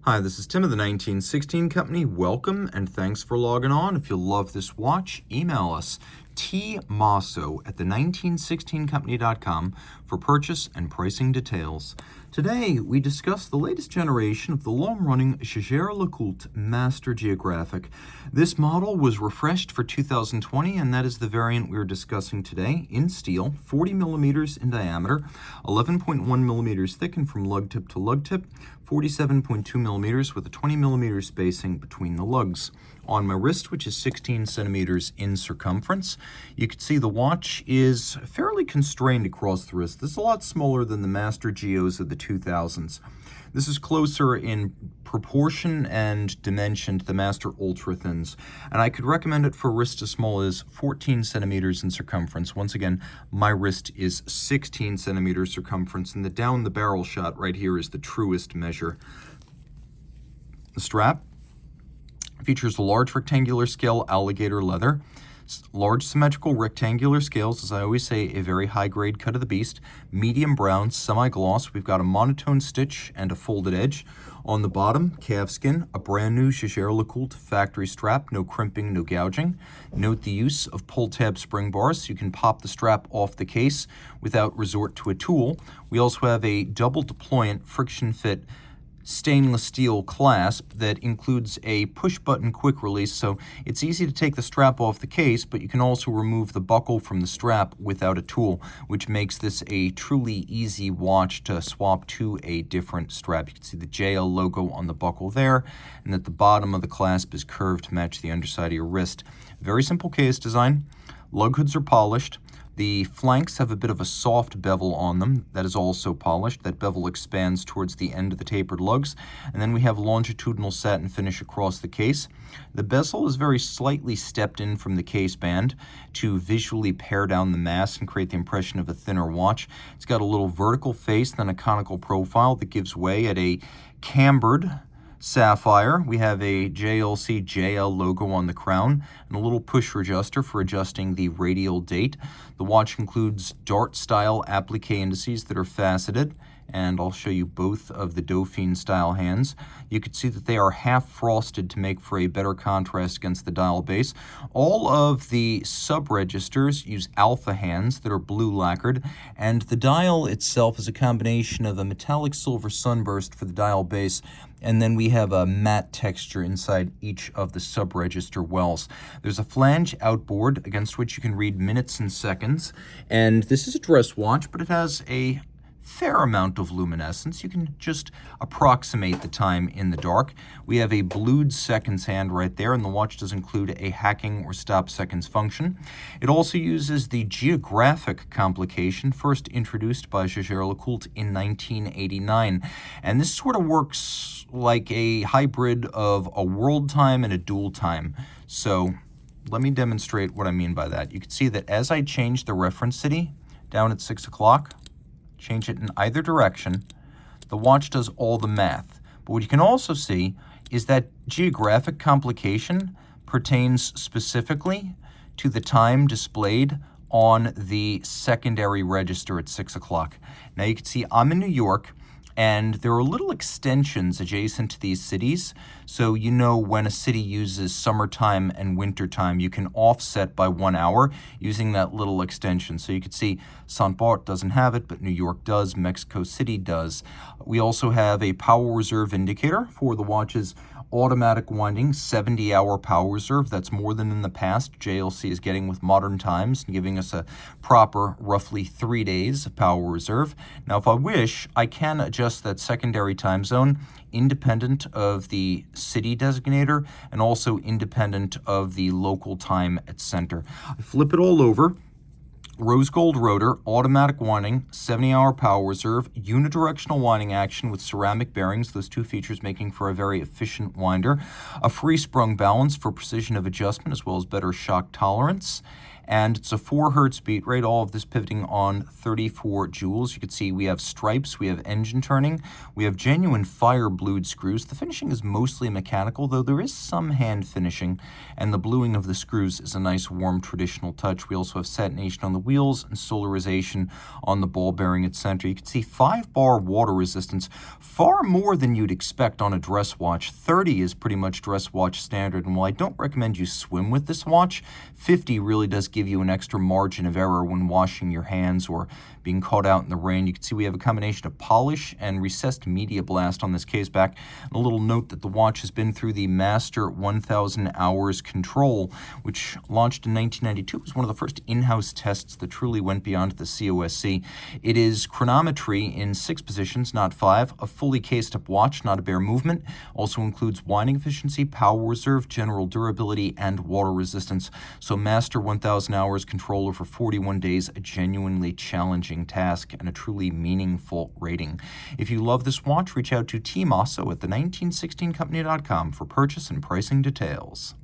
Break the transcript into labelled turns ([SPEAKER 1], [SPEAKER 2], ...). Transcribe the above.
[SPEAKER 1] Hi, this is Tim of the 1916 Company. Welcome and thanks for logging on. If you love this watch, email us tmosso@the1916company.com for purchase and pricing details. Today, we discuss the latest generation of the long-running Jaeger-LeCoultre Master Geographic. This model was refreshed for 2020, and that is the variant we're discussing today in steel, 40 millimeters in diameter, 11.1 millimeters thick and from lug tip to lug tip, 47.2 millimeters with a 20 millimeter spacing between the lugs. On my wrist, which is 16 centimeters in circumference, you can see the watch is fairly constrained across the wrist. This is a lot smaller than the Master Geos of the 2000s. This is closer in proportion and dimension to the Master Ultra Thins, and I could recommend it for wrists as small as 14 centimeters in circumference. Once again, my wrist is 16 centimeters circumference, and the down the barrel shot right here is the truest measure. The strap features a large rectangular scale alligator leather, large symmetrical rectangular scales, as I always say, a very high-grade cut of the beast, medium brown, semi-gloss. We've got a monotone stitch and a folded edge. On the bottom, calfskin, a brand new Jaeger-LeCoultre factory strap, no crimping, no gouging. Note the use of pull-tab spring bars so you can pop the strap off the case without resort to a tool. We also have a double deployant friction fit stainless steel clasp that includes a push-button quick release, so it's easy to take the strap off the case, but you can also remove the buckle from the strap without a tool, which makes this a truly easy watch to swap to a different strap. You can see the JL logo on the buckle there, and that the bottom of the clasp is curved to match the underside of your wrist. Very simple case design. Lug hoods are polished. The flanks have a bit of a soft bevel on them that is also polished. That bevel expands towards the end of the tapered lugs. And then we have longitudinal satin finish across the case. The bezel is very slightly stepped in from the case band to visually pare down the mass and create the impression of a thinner watch. It's got a little vertical face, then a conical profile that gives way at a cambered sapphire. We have a JLC JL logo on the crown and a little pusher adjuster for adjusting the radial date. The watch includes dart-style applique indices that are faceted, and I'll show you both of the Dauphine style hands. You can see that they are half frosted to make for a better contrast against the dial base. All of the sub-registers use alpha hands that are blue lacquered, and the dial itself is a combination of a metallic silver sunburst for the dial base, and then we have a matte texture inside each of the sub-register wells. There's a flange outboard against which you can read minutes and seconds, and this is a dress watch, but it has a fair amount of luminescence. You can just approximate the time in the dark. We have a blued seconds hand right there, and the watch does include a hacking or stop seconds function. It also uses the Geographic complication, first introduced by Jaeger-LeCoultre in 1989. And this sort of works like a hybrid of a world time and a dual time. So let me demonstrate what I mean by that. You can see that as I change the reference city down at 6 o'clock, change it in either direction, the watch does all the math. But what you can also see is that Geographic complication pertains specifically to the time displayed on the secondary register at 6 o'clock. Now you can see I'm in New York, and there are little extensions adjacent to these cities, so you know when a city uses summertime and wintertime, you can offset by 1 hour using that little extension. So you can see St. Bart doesn't have it, but New York does, Mexico City does. We also have a power reserve indicator for the watch's automatic winding 70-hour power reserve. That's more than in the past JLC is getting with modern times and giving us a proper roughly 3 days of power reserve. Now if I wish, I can adjust that secondary time zone independent of the city designator and also independent of the local time at center. I flip it all over. Rose gold rotor, automatic winding, 70-hour power reserve, unidirectional winding action with ceramic bearings, those two features making for a very efficient winder, a free sprung balance for precision of adjustment as well as better shock tolerance, and it's a 4 hertz beat rate, all of this pivoting on 34 joules. You can see we have stripes, we have engine turning, we have genuine fire blued screws. The finishing is mostly mechanical, though there is some hand finishing, and the bluing of the screws is a nice warm traditional touch. We also have satination on the wheels and solarization on the ball bearing at center. You can see 5-bar water resistance, far more than you'd expect on a dress watch. 30 is pretty much dress watch standard, and while I don't recommend you swim with this watch, 50 really does give you an extra margin of error when washing your hands or being caught out in the rain. You can see we have a combination of polish and recessed media blast on this case back. And a little note that the watch has been through the Master 1000 Hours control, which launched in 1992. It was one of the first in-house tests that truly went beyond the COSC. It is chronometry in 6 positions, not 5, a fully cased-up watch, not a bare movement, also includes winding efficiency, power reserve, general durability, and water resistance. So Master 1000 Hours control over 41 days, a genuinely challenging task and a truly meaningful rating. If you love this watch, reach out to Team Mosso at the 1916company.com for purchase and pricing details.